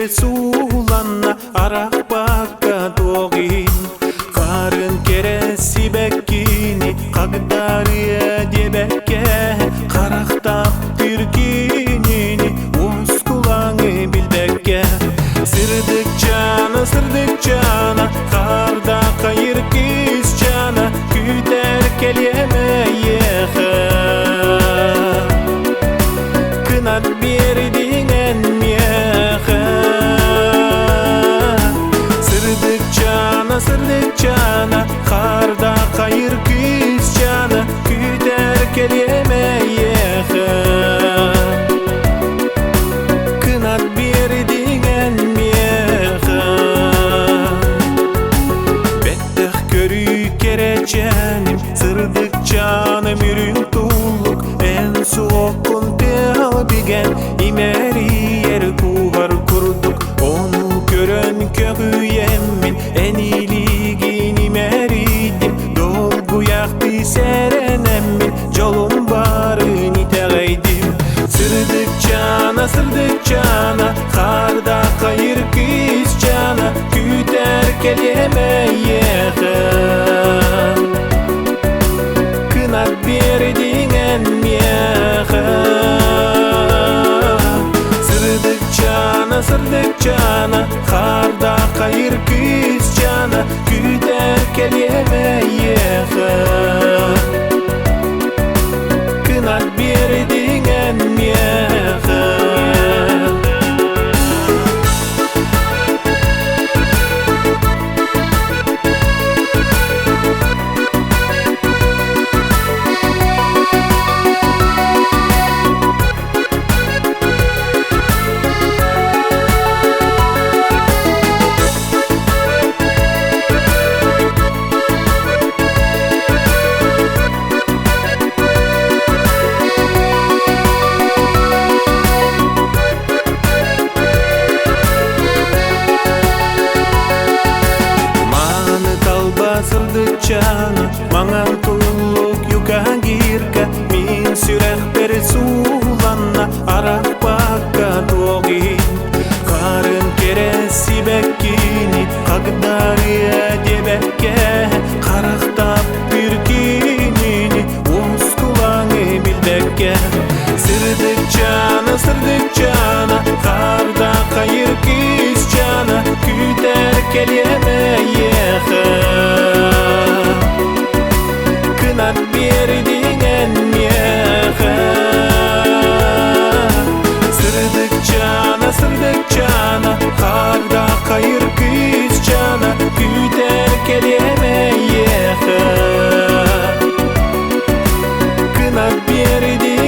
бери сууланна арақ бакка тогин карын кереси беккини кагдары дебекке карактап түркинини ускулаңы билбекке сырдык жана карда кайыр киз жана күтер келемееха кынат бердиңен меха сырдык жана карда кайыр киз жана күтер келемееха кынат бердиңен меха беттех көрүй кереченим сырдык жаным үрүн тулук эн суокун биген имериер кугар курдук ону көрөн көгүйеммин энилигин имеридим долгуякты серенеммин жолум барын итегейдим сырдык жана карда кайыр киз жана күтер келемееха кынат бердиңен меха сырдык жана карда кайыр киз жана күтер келемееха кынат бердиңен меха сырдык жана маңан тулук юкан кирка мин сүрэх бери сууланна арак бакка тогин карын кереси беккини кагдары дебекке карактап бүркинини ускулаңы билбекке сырдык жана карда кайыр киз жана күтер келемееха кынат бердиңен меха сырдык жана карда кайыр киз жана күтер келемееха кынат бердиңен